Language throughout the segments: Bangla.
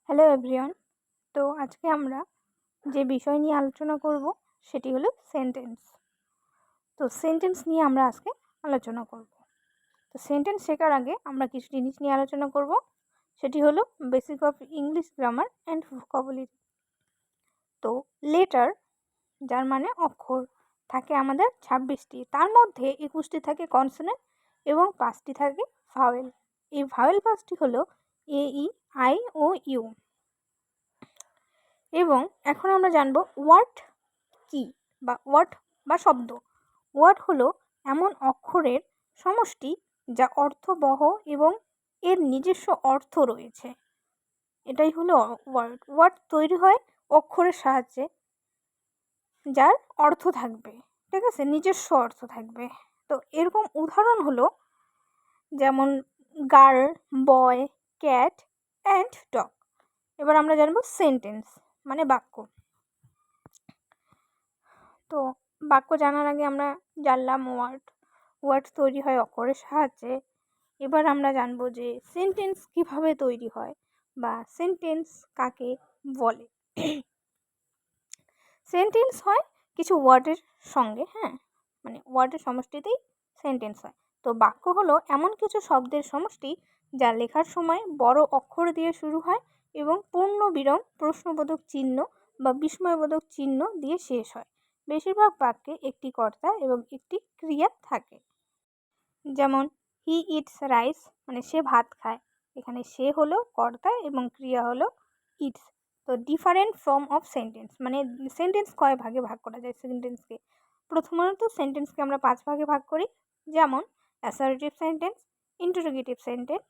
Hello everyone. তো আজকে আমরা যে বিষয় নিয়ে আলোচনা করব সেটি হলো সেন্টেন্স। তো সেন্টেন্স নিয়ে আমরা আজকে আলোচনা করব। তো সেন্টেন্স শেখার আগে আমরা কিছু জিনিস নিয়ে আলোচনা করব, সেটি হলো basic of English grammar and vocabulary. তো লেটার, যার মানে অক্ষর, থাকে আমাদের 26টি। তার মধ্যে 21টি থাকে কনসোনেন্ট এবং 5টি থাকে ভাওয়েল। এই ভাওয়েল 5টি হলো এ, ই, আই ও ইউ। এবং এখন আমরা জানব ওয়ার্ড কি বা ওয়ার্ড বা শব্দ। ওয়ার্ড হলো এমন অক্ষরের সমষ্টি যা অর্থবহ এবং এর নিজস্ব অর্থ রয়েছে। এটাই হলো ওয়ার্ড। ওয়ার্ড তৈরি হয় অক্ষরের সাহায্যে, যার অর্থ থাকবে, ঠিক আছে, নিজস্ব অর্থ থাকবে। তো এরকম উদাহরণ হলো যেমন girl, boy, cat and dog. এবার আমরা জানবো সেন্টেন্স মানে বাক্য। তো বাক্য জানার আগে আমরা জানলাম ওয়ার্ড। ওয়ার্ড তৈরি হয় অক্ষরের সাহায্যে। এবার আমরা জানবো যে সেন্টেন্স কিভাবে তৈরি হয় বা সেন্টেন্স কাকে বলে। সেন্টেন্স হয় কিছু ওয়ার্ডের সঙ্গে, মানে ওয়ার্ডের সমষ্টিতেই সেন্টেন্স হয়। তো বাক্য হলো এমন কিছু শব্দের সমষ্টি যা লেখার সময় বড় অক্ষর দিয়ে শুরু হয় এবং পূর্ণবিরাম, প্রশ্নবোধক চিহ্ন বা বিস্ময়বোধক চিহ্ন দিয়ে শেষ হয়। বেশিরভাগ বাক্যে একটি কর্তা এবং একটি ক্রিয়া থাকে। যেমন হি ইটস রাইস, মানে সে ভাত খায়। এখানে সে হলো কর্তা এবং ক্রিয়া হলো ইটস। তো ডিফারেন্ট ফর্ম অফ সেন্টেন্স, মানে সেন্টেন্স কয় ভাগে ভাগ করা যায় সেন্টেন্সকে। প্রথমত সেন্টেন্সকে আমরা 5 ভাগে ভাগ করি। যেমন assertive sentence, interrogative sentence,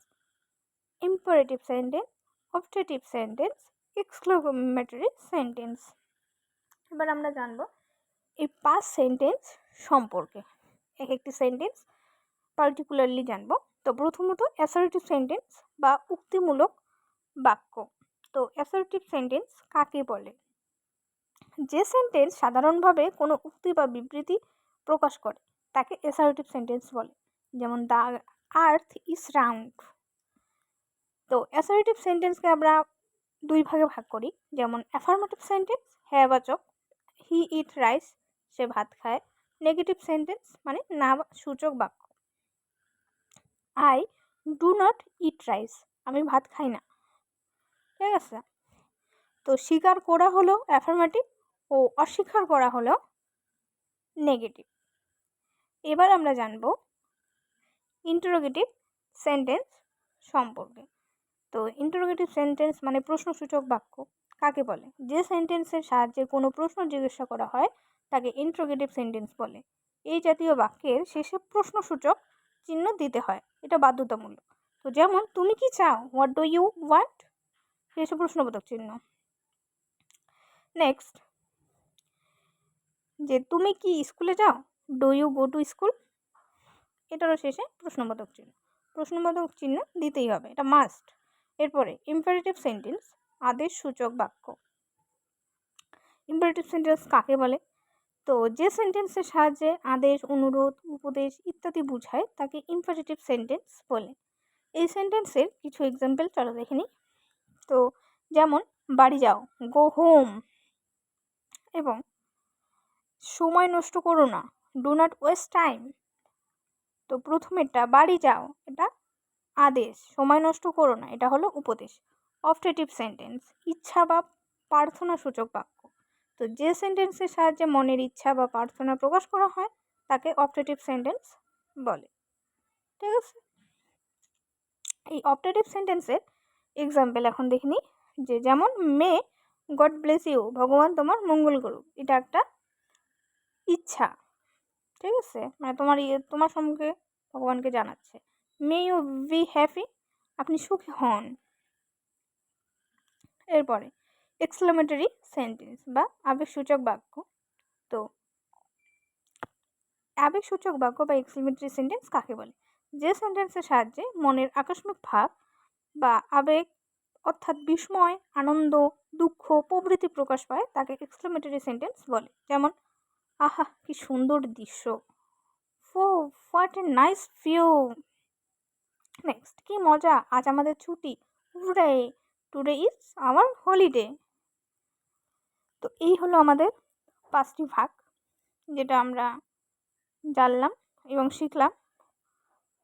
imperative sentence, objective sentence, exclamatory sentence. এবার আমরা জানবো এই 5 সেন্টেন্স সম্পর্কে। এক একটি সেন্টেন্স পার্টিকুলারলি জানবো। তো প্রথমত অ্যাসার্টিভ সেন্টেন্স বা উক্তিমূলক বাক্য। তো অ্যাসার্টিভ সেন্টেন্স কাকে বলে? যে সেন্টেন্স সাধারণভাবে কোনো উক্তি বা বিবৃতি প্রকাশ করে তাকে অ্যাসার্টিভ সেন্টেন্স বলে। যেমন দ্য আর্থ ইজ রাউন্ড। তো অ্যাসার্টিভ সেন্টেন্সকে আমরা 2 ভাগে ভাগ করি। যেমন অ্যাফার্মেটিভ সেন্টেন্স, হ্যাঁ বাচক, হি ইট রাইস, সে ভাত খায়। নেগেটিভ সেন্টেন্স মানে না সূচক বাক্য, I do not eat rice, আমি ভাত খাই না, ঠিক আছে। তো স্বীকার করা হলো অ্যাফার্মেটিভ ও অস্বীকার করা হলো নেগেটিভ। এবার আমরা জানব ইন্টারোগেটিভ সেন্টেন্স সম্পর্কে। তো ইন্টারোগেটিভ সেন্টেন্স মানে প্রশ্নসূচক বাক্য কাকে বলে? যে সেন্টেন্সের সাহায্যে কোনো প্রশ্ন জিজ্ঞাসা করা হয় তাকে ইন্টারোগেটিভ সেন্টেন্স বলে। এই জাতীয় বাক্যের শেষে প্রশ্নসূচক চিহ্ন দিতে হয়, এটা বাধ্যতামূলক। তো যেমন তুমি কি চাও, হোয়াট ডু ইউ ওয়ান্ট, শেষে প্রশ্নবোধক চিহ্ন। নেক্সট, যে তুমি কি স্কুলে যাও, do you go to school, এটারও শেষে প্রশ্নবোধক চিহ্ন। প্রশ্নবোধক চিহ্ন দিতেই হবে, এটা মাস্ট। এরপরে ইম্পারেটিভ সেন্টেন্স, আদেশ সূচক বাক্য। ইম্পারেটিভ সেন্টেন্স কাকে বলে? তো যে সেন্টেন্সের সাহায্যে আদেশ, অনুরোধ, উপদেশ ইত্যাদি বোঝায় তাকে ইম্পারেটিভ সেন্টেন্স বলে। এই সেন্টেন্সের কিছু এক্সাম্পল চলো দেখে নিই। তো যেমন বাড়ি যাও, গো হোম, এবং সময় নষ্ট করো না, ডু নট ওয়েস্ট টাইম। তো প্রথমেরটা বাড়ি যাও, এটা আদেশ, সময় নষ্ট করো না, এটা হলো উপদেশ। অবজেক্টিভ সেন্টেন্স, ইচ্ছা বা প্রার্থনা সূচক বাক্য। তো যে সেন্টেন্সের সাহায্যে মনের ইচ্ছা বা প্রার্থনা প্রকাশ করা হয় তাকে অবজেক্টিভ সেন্টেন্স বলে, ঠিক আছে। এই অবজেক্টিভ সেন্টেন্সের এক্সাম্পল এখন দেখে নিই। যে যেমন মে গড ব্লেস ইউ, ভগবান তোমার মঙ্গল করুক, এটা একটা ইচ্ছা, ঠিক আছে, মানে তোমার সম্মুখে ভগবানকে জানাচ্ছে। মে ইউ বি হ্যাপি, আপনি সুখী হন। এরপরে এক্সক্লেমেটরি সেন্টেন্স বা আবেগসূচক বাক্য। তো আবেগসূচক বাক্য বা এক্সক্লেমেটরি সেন্টেন্স কাকে বলে? যে সেন্টেন্সের সাহায্যে মনের আকস্মিক ভাব বা আবেগ অর্থাৎ বিস্ময়, আনন্দ, দুঃখ প্রভৃতি প্রকাশ পায় তাকে এক্সক্লেমেটরি সেন্টেন্স বলে। যেমন আহা কি সুন্দর দৃশ্য, ও what a nice view. Next, কি মজা আজ আমাদের ছুটি, hurray, today is our holiday. তো এই হলো আমাদের 5টি ভাগ, যেটা আমরা জানলাম এবং শিখলাম।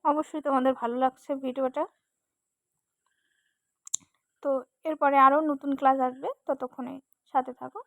অবশ্যই তোমাদের ভালো লাগছে ভিডিওটা। তো এরপরে আরও নতুন ক্লাস আসবে, ততক্ষণে সাথে থাকো।